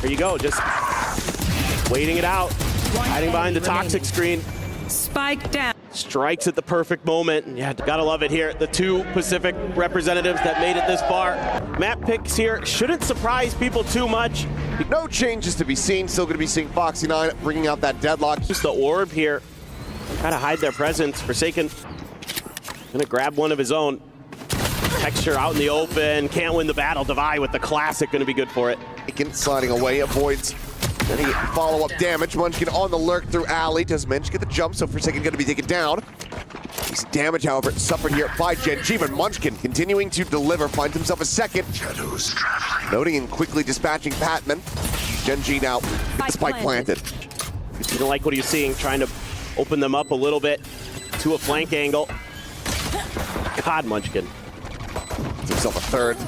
There you go, just waiting it out, hiding behind the toxic screen. Spike down. Strikes at the perfect moment. Yeah, gotta love it here. The two Pacific representatives that made it this far. Map picks here shouldn't surprise people too much. No changes to be seen. Still gonna be seeing Foxy9 bringing out that deadlock. Just the orb here. Gotta hide their presence. Forsaken gonna grab one of his own. Texture out in the open. Can't win the battle. Divide with the classic. Gonna be good for it. Sliding away, avoids any follow-up damage. Munchkin on the lurk through alley. Does manage to get the jump, so Forsaken going to be taken down. This damage, however, suffered here by Gen G, but Munchkin continuing to deliver, finds himself a second. Noting and quickly dispatching Patman. Gen G now, spike planted. You don't like what you're seeing, trying to open them up a little bit to a flank angle. God, Munchkin. Gets himself a third.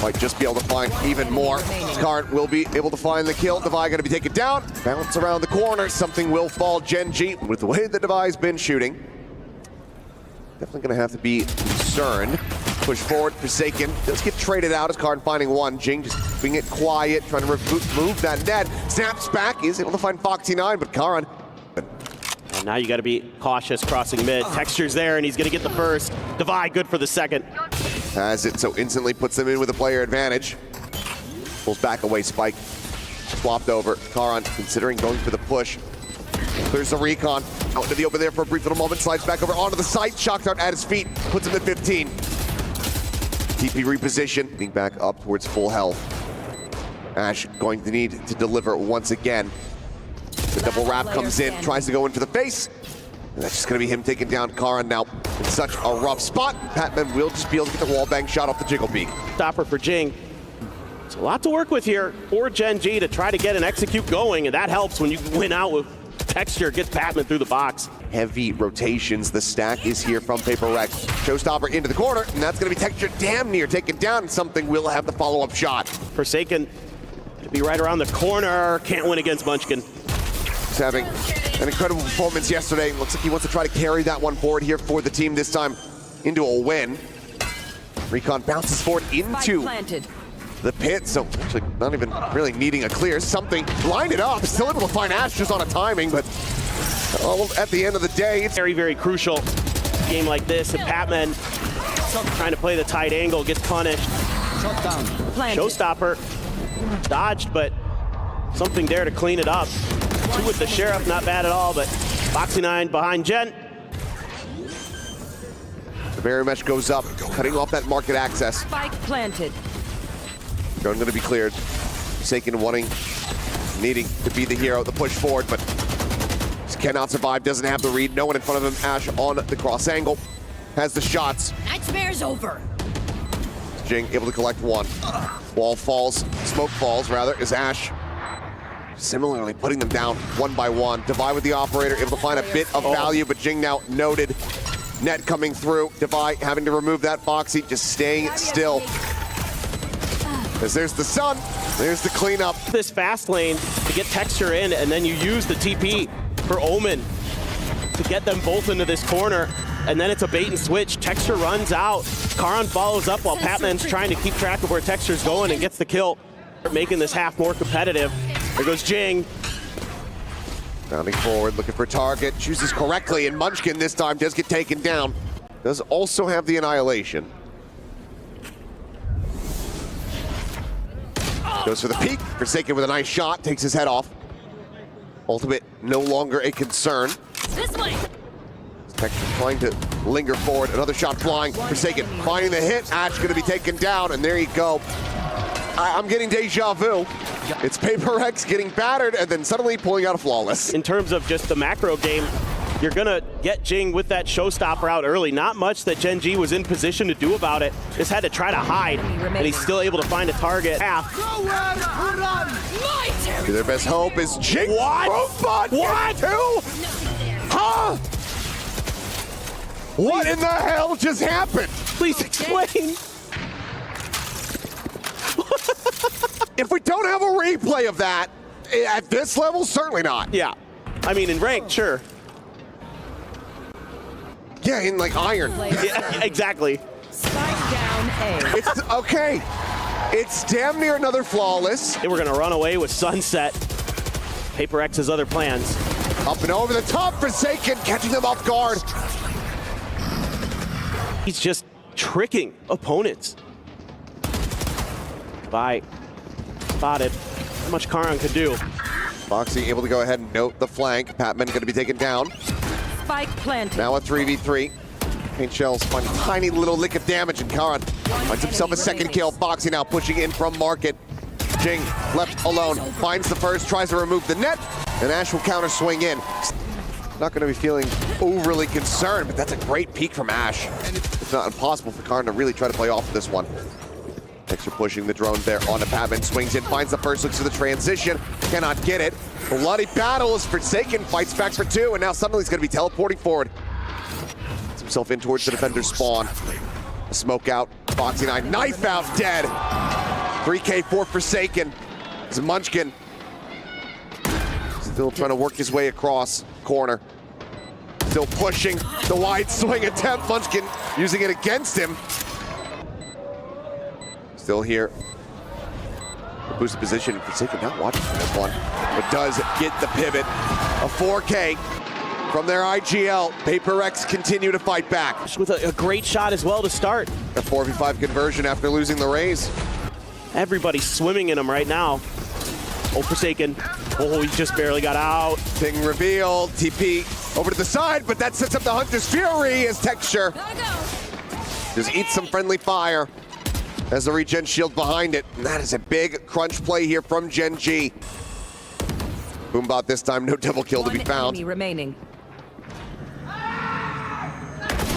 Might just be able to find even more. Karn will be able to find the kill. Devi going to be taken down. Bounce around the corner. Something will fall. Gen G, with the way that Devi's been shooting, definitely going to have to be concerned. Push forward. Forsaken does get traded out as Karn finding one. Jing just being it quiet, trying to move that net. Snaps back, is able to find Foxy9, but Karn. And now you got to be cautious crossing mid. Texture's there, and he's going to get the first. Devi good for the second. Has it, so instantly puts them in with a player advantage. Pulls back away, Spike. Swapped over. Karan considering going for the push. Clears the recon. Out into the open there for a brief little moment. Slides back over onto the site. Shock dart at his feet. Puts him at 15. TP reposition. Being back up towards full health. Ash going to need to deliver once again. The double wrap comes in. Tries to go in for the face. And that's just going to be him taking down Karan now in such a rough spot. Patman will just be able to get the wall bang shot off the Jiggle Peak. Stopper for Jing. It's a lot to work with here for Gen G to try to get an execute going, and that helps when you win out with Texture, gets Patman through the box. Heavy rotations. The stack is here from PRX. Showstopper into the corner, and that's going to be Texture damn near taken down, and something will have the follow-up shot. Forsaken to be right around the corner. Can't win against Munchkin. He's having an incredible performance yesterday. Looks like he wants to try to carry that one forward here for the team, this time into a win. Recon bounces forward into the pit, so actually not even really needing a clear. Something blinded up, still able to find Ash just on a timing, but at the end of the day, it's very, very crucial game like this. And Patman trying to play the tight angle, gets punished. Showstopper dodged, but something there to clean it up. Two with the Sheriff, not bad at all, but Foxy9 behind Gen. The barrier mesh goes up, cutting off that market access. Spike planted. Drone going to be cleared. Forsaken needing to be the hero, the push forward, but just cannot survive, doesn't have the read. No one in front of him. Ash on the cross angle. Has the shots. Nightmare's over. Jing able to collect one. Wall falls, smoke falls rather, is Ash similarly putting them down one by one. Devi with the operator, able to find a bit of value, but Jing now noted. Net coming through. Devi having to remove that Foxy, just staying still. As there's the sun, there's the cleanup. This fast lane to get Texture in, and then you use the TP for Omen to get them both into this corner, and then it's a bait and switch. Texture runs out. Karan follows up while Patman's trying to keep track of where Texture's going and gets the kill, making this half more competitive. There goes Jing. Rounding forward, looking for target, chooses correctly, and Munchkin this time does get taken down. Does also have the Annihilation. Goes for the peek, Forsaken with a nice shot, takes his head off. Ultimate no longer a concern. This way. Texture trying to linger forward, another shot flying, Forsaken finding the hit, Ash gonna be taken down, and there you go. I'm getting deja vu. It's PRX getting battered and then suddenly pulling out a flawless. In terms of just the macro game, you're gonna get Jing with that showstopper out early. Not much that Gen G was in position to do about it. Just had to try to hide, and he's still able to find a target. Their best hope is Jing. What? What? Huh? What in the hell just happened? Please explain. If we don't have a replay of that, at this level, certainly not. Yeah. I mean, in ranked, sure. Yeah, in like Iron. Yeah, exactly. Spike down A. It's okay. It's damn near another flawless. They were gonna run away with Sunset. PRX has other plans. Up and over the top, Forsaken catching them off guard. He's just tricking opponents. Bye. Spotted. How much Karan could do. Foxy able to go ahead and note the flank. Patman going to be taken down. Spike planted. Now a 3v3. Paint shells find a tiny little lick of damage, and Karan finds himself a second kill. Foxy now pushing in from market. Jing left alone, finds the first, tries to remove the net, and Ash will counter swing in. Not going to be feeling overly concerned, but that's a great peek from Ash. It's not impossible for Karan to really try to play off this one. Extra pushing the drone there on the Patman, swings in, finds the first, looks to the transition, cannot get it. Bloody battle as Forsaken fights back for two, and now suddenly he's going to be teleporting forward. Gets himself in towards the defender's spawn. A smoke out, Foxy 9, knife out, dead. 3K for Forsaken. As Munchkin still trying to work his way across corner. Still pushing the wide swing attempt. Munchkin using it against him. Still here. The boosted position. Forsaken not watching for this one, but does get the pivot. A 4K from their IGL. PRX continue to fight back. With a great shot as well to start. A 4v5 conversion after losing the raise. Everybody's swimming in him right now. Oh, Forsaken. Oh, he just barely got out. Ping reveal, TP over to the side, but that sets up the Hunter's Fury as t3xture just eats some friendly fire as the regen shield behind it. And that is a big crunch play here from Gen G. Boombot this time, no double kill to be found. Enemy remaining.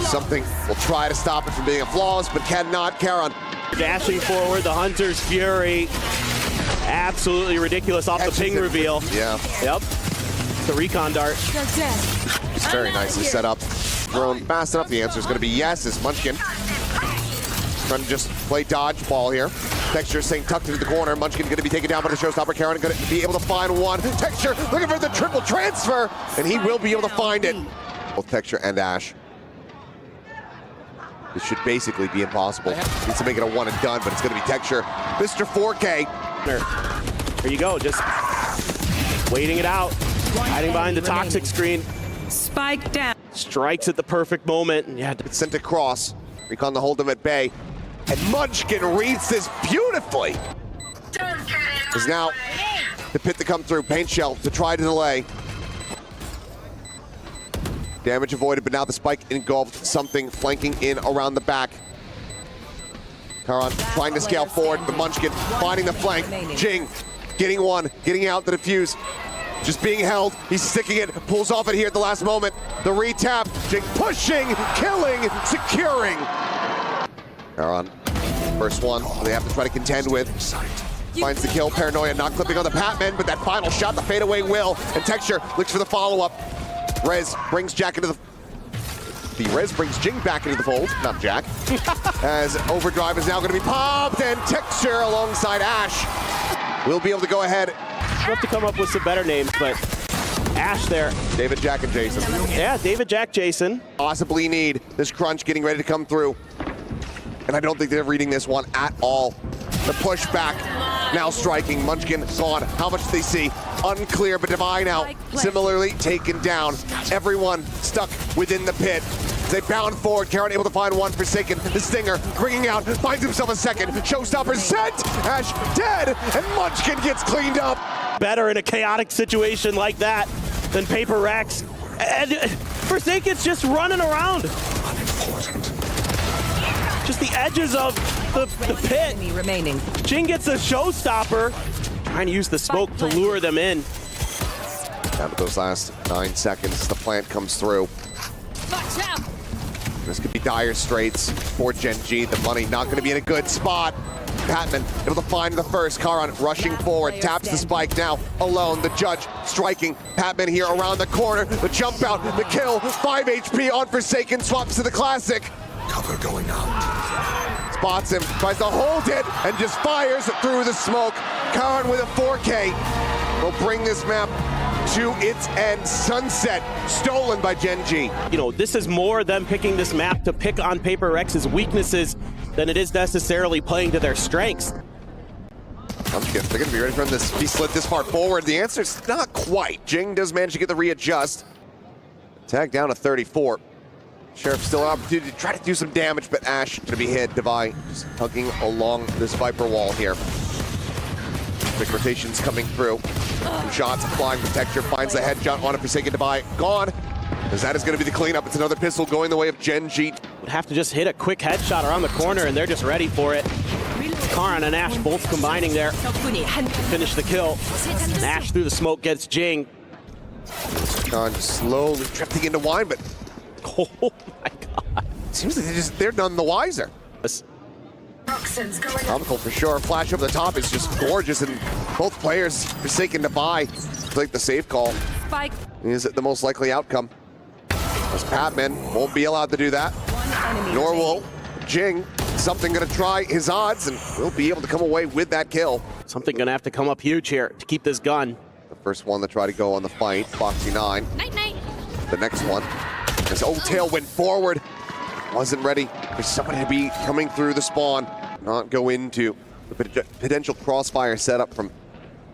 Something will try to stop it from being a flawless, but cannot. Karan Dashing forward, the Hunter's Fury. Absolutely ridiculous off the ping reveal. Yeah. Yep. The recon dart. It's very nicely set up. Thrown fast enough. The answer is going to be yes, as Munchkin trying to just play dodgeball here. t3xture saying tucked into the corner. Munchkin going to be taken down by the showstopper. Karan going to be able to find one. t3xture looking for the triple transfer, and he will be able to find it. Both t3xture and Ash. This should basically be impossible. Needs to make it a one and done, but it's going to be t3xture. Mr. 4K. There you go, just waiting it out. Hiding behind the toxic screen. Spike down. Strikes at the perfect moment. And yeah, It's sent across. Recon to hold him at bay. And Munchkin reads this beautifully. Is now the pit to come through. Paint shell to try to delay. Damage avoided, but now the spike engulfed something flanking in around the back. Karan trying to scale forward, but Munchkin finding the flank. Jing getting one, getting out the defuse. Just being held, he's sticking it, pulls off it here at the last moment. The retap, Jing pushing, killing, securing. Karan, first one they have to try to contend with. Finds the kill, Paranoia not clipping on the Patman, but that final shot, the fadeaway will, and t3xture looks for the follow-up. Rez brings Jack into the Rez brings Jing back into the fold, not Jack. As Overdrive is now going to be popped, and t3xture alongside Ash will be able to go ahead. we'll have to come up with some better names, but Ash there. David, Jack, and Jason. Yeah, David, Jack, Jason. Possibly need this crunch getting ready to come through. And I don't think they're reading this one at all. The pushback now striking. Munchkin gone. How much do they see? Unclear, but Divine out. Similarly taken down. Everyone stuck within the pit. They bound forward. Karan able to find one. Forsaken. The Stinger bringing out. Finds himself a second. Showstopper sent. Ash dead. And Munchkin gets cleaned up. Better in a chaotic situation like that than PRX. And Forsaken's just running around. Just the edges of the pit. Enemy remaining. Jing gets a showstopper. Trying to use the smoke to lure them in. Down to those last 9 seconds. The plant comes through. Watch out. This could be dire straits for Gen G. The money not going to be in a good spot. Patman able to find the first. Karan rushing forward, taps the spike now alone. The judge striking Patman here around the corner. The jump out, the kill, 5 HP on Forsaken, swaps to the classic. Cover going out. Spots him, tries to hold it, and just fires through the smoke. Karan with a 4K will bring this map to its end. Sunset stolen by Gen G. You know, this is more them picking this map to pick on PRX's weaknesses than it is necessarily playing to their strengths. They're going to be ready for this. He slid this far forward. The answer's not quite. Jing does manage to get the readjust. Tag down to 34. Sheriff still an opportunity to try to do some damage, but Ash going to be hit. Devi just hugging along this Viper wall here. Quick rotations coming through. Shots flying from Texture, finds the headshot on a Forsaken Devi. Gone. As that is going to be the cleanup. It's another pistol going the way of Genji. Would have to just hit a quick headshot around the corner, and they're just ready for it. Karan and Ash both combining there to finish the kill. And Ash through the smoke gets Jing. Karan just slowly drifting into wine, but Oh my god. seems like they're none the wiser. Comical for sure. Flash over the top is just gorgeous, and both players Forsaken Devi like the safe call. Spike. Is it the most likely outcome? As Patman won't be allowed to do that, nor will Jing. Something going to try his odds, and will be able to come away with that kill. Something gonna have to come up huge here to keep this gun. The first one to try to go on the fight, Foxy9. Night. The next one, as Old Tail went forward, wasn't ready for somebody to be coming through the spawn, not go into the potential crossfire setup from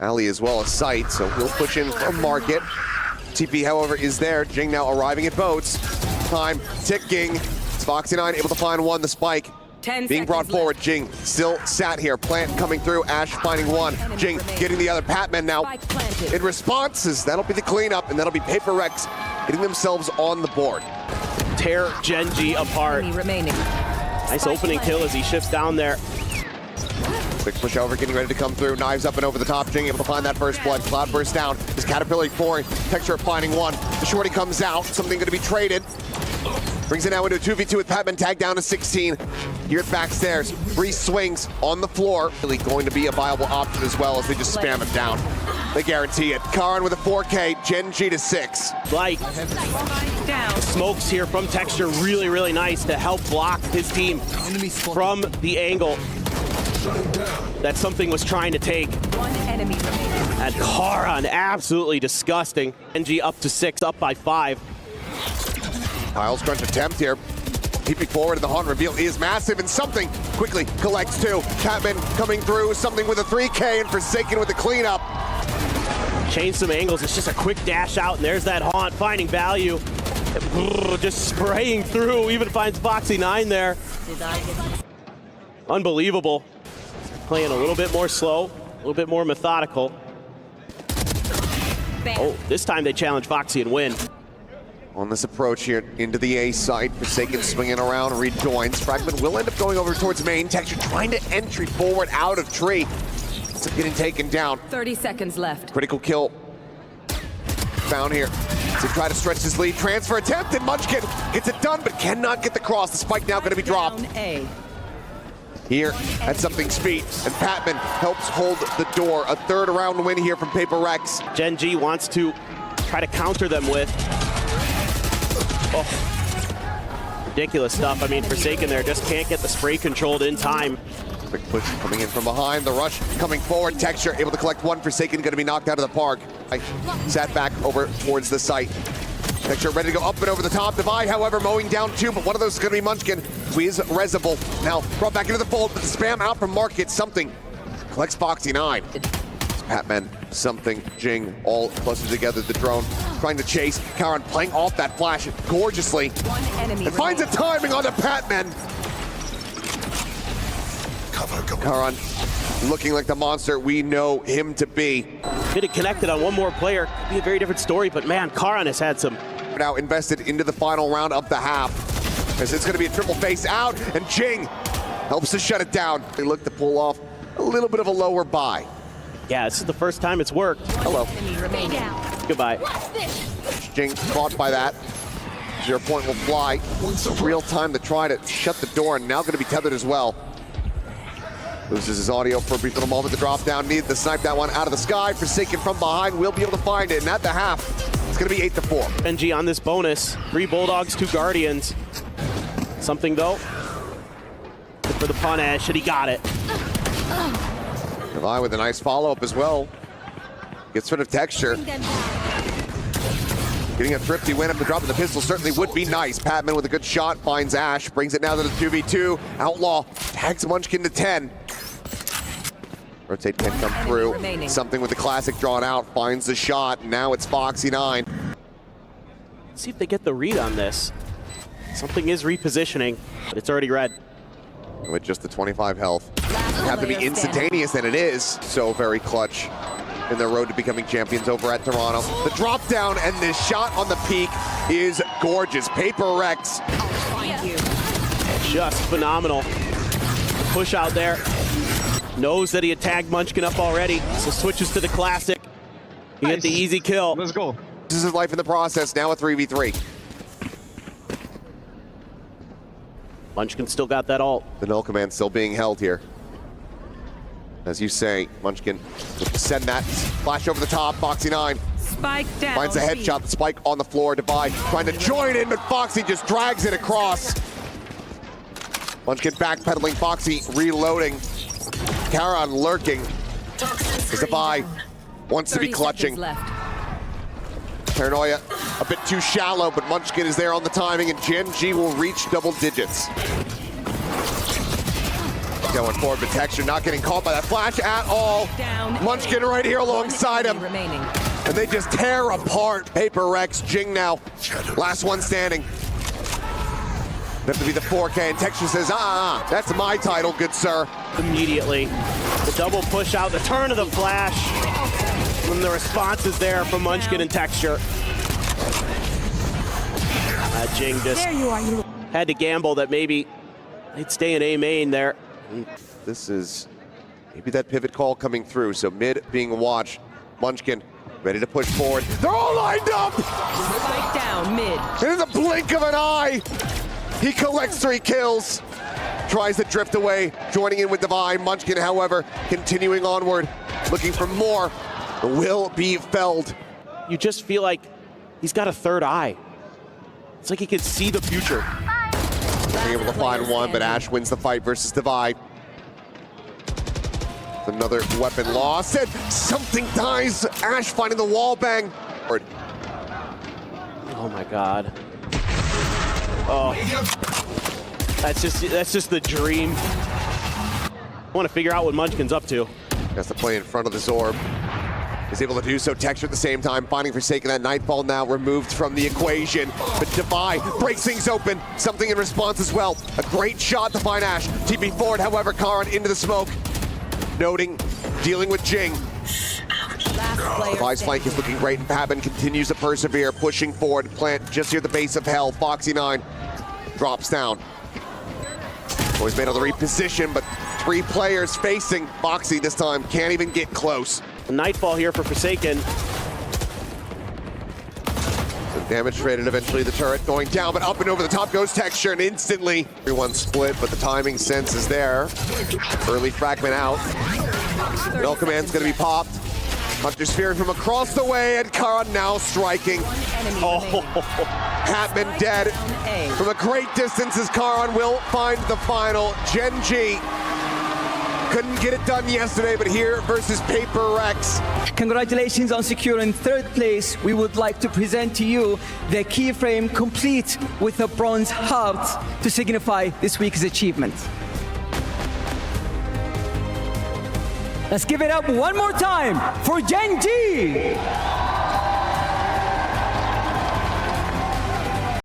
Ali as well as Sight, so he'll push in from Market. TP, however, is there. Jing now arriving at boats. Time ticking. It's Foxy9 able to find one, the spike. 10 Being brought seconds forward, left. Jing still sat here. Plant coming through, Ash finding one. Jing getting the other. Patman now Spike planted. in responses. That'll be the cleanup, and that'll be PRX getting themselves on the board. Tear Genji apart. Enemy remaining. Nice Spike opening kill as he shifts down there. Quick push over, getting ready to come through. Knives up and over the top. Jing able to find that first blood. Cloud burst down. His Caterpillar pouring. Texture finding one. The shorty comes out. Something going to be traded. Brings it now into a 2v2 with Patman tagged down to 16. Here at backstairs. 3 swings on the floor. Really going to be a viable option as well as they just spam him down. They guarantee it. Karan with a 4K. Genji to 6. Like, Down. smokes here from Texture, really nice to help block his team from the angle that something was trying to take. One enemy remaining. And Karan, absolutely disgusting. Genji up to 6, up by 5. Kyle's crunch attempt here. Keeping forward, and the haunt reveal is massive, and something quickly collects too. Patman coming through, something with a 3K, and Forsaken with the cleanup. Change some angles, it's just a quick dash out, and there's that haunt, finding value. Just spraying through, even finds Foxy9 there. Unbelievable. Playing a little bit more slow, a little bit more methodical. Oh, this time they challenge Foxy and win. On this approach here into the A site, Forsaken swinging around, rejoins. Fragment will end up going over towards main. Texture trying to entry forward out of tree. It's getting taken down. 30 seconds left. Critical kill found here to try to stretch his lead. Transfer attempt, and Munchkin gets it done, but cannot get the cross. The spike now going to be dropped. Down A. Here at Something's feet, and Patman helps hold the door. A third round win here from PRX. Genji wants to try to counter them with. Oh, ridiculous stuff. I mean, Forsaken there just can't get the spray controlled in time. Quick push coming in from behind. The rush coming forward. Texture able to collect one. Forsaken going to be knocked out of the park. I sat back over towards the site. Texture ready to go up and over the top. Devi, however, mowing down 2, but one of those is going to be Munchkin, who is Resible. Now brought back into the fold, but the spam out from Market. Something collects Foxy9. Patman, Something, Jing, all closer together. The drone trying to chase. Karan playing off that flash gorgeously. One enemy And finds a timing on the Patman. Cover going. Karan looking like the monster we know him to be. Getting connected on one more player could be a very different story, but man, Karan has had some. Now invested into the final round of the half. As it's going to be a triple face out, and Jing helps to shut it down. They look to pull off a little bit of a lower buy. Yeah, this is the first time it's worked. Hello. enemy remaining. Goodbye. Jing caught by that. 0 point will fly. Real time to try to shut the door, and now going to be tethered as well. Loses his audio for a brief little moment. The drop down, needed to snipe that one out of the sky. Forsaken from behind, will be able to find it. And at the half, it's going to be 8-4. Genji on this bonus. 3 Bulldogs, 2 Guardians. Something though. Good for the punish, and he got it. Devi with a nice follow-up as well. Gets rid of Texture. Getting a thrifty win after dropping the pistol certainly would be nice. Patman with a good shot finds Ash. Brings it now to the 2v2. Outlaw tags Munchkin to 10. Rotate can't come through. remaining. Something with the classic drawn out, finds the shot. Now it's Foxy9. Let's see if they get the read on this. Something is repositioning, but it's already red. With just the 25 health. It have to be instantaneous, and it is. So very clutch in their road to becoming champions over at Toronto. The drop down and this shot on the peak is gorgeous. PRX. Just phenomenal. Push out there. Knows that he had tagged Munchkin up already, so switches to the classic. You get the easy kill. Let's go. This is his life in the process. Now a 3v3. Munchkin still got that ult. The null command still being held here. As you say, Munchkin send that flash over the top. Foxy9 Spike down. finds a headshot. The spike on the floor. Divide trying to join in, but Foxy just drags it across. Munchkin backpedaling. Foxy reloading. Karan lurking. As Divide wants to be 30 clutching. seconds left. Paranoia a bit too shallow, but Munchkin is there on the timing, and Gen G will reach double digits. Going forward, but Texture not getting caught by that flash at all. Down. Munchkin right here alongside him. Remaining. And they just tear apart PRX. Jing now, last one standing. Have to be the 4K, and Texture says, that's my title, good sir. Immediately. The double push out, the turn of the flash. And the response is there from Munchkin and Texture. Jing just had to gamble that maybe they'd stay in A main there. This is maybe that pivot call coming through, so mid being watched. Munchkin ready to push forward. They're all lined up! Spike down mid. In the blink of an eye, he collects 3 kills. Tries to drift away, joining in with Divine. Munchkin, however, continuing onward, looking for more. Will be felled. You just feel like he's got a third eye. It's like he can see the future. Being able to find one, but Ash wins the fight versus Divide. Another weapon loss, and something dies. Ash finding the wall bang. Oh my God. Oh, that's just the dream. I want to figure out what Munchkin's up to. Has to play in front of the Zorb. Is able to do so. Texture at the same time, finding Forsaken. That Nightfall now removed from the equation. But Divide breaks things open. Something in response as well. A great shot to find Ash. TP forward, however, Karan into the smoke. Noting, dealing with Jing. Divide's flank is looking great, and Pabin continues to persevere, pushing forward. Plant just near the base of hell. Foxy9 drops down. Always made on the reposition, but 3 players facing Foxy this time. Can't even get close. Nightfall here for Forsaken. So damage traded, eventually the turret going down, but up and over the top goes Texture, and instantly everyone split, but the timing sense is there. Early fragment out. Null command's gonna be popped. Hunter Sphere from across the way, and Karan now striking. Hatman dead from a great distance as Karan will find the final. Gen G couldn't get it done yesterday, but here versus PRX. Congratulations on securing 3rd place. We would like to present to you the keyframe complete with a bronze heart to signify this week's achievement. Let's give it up one more time for Gen G!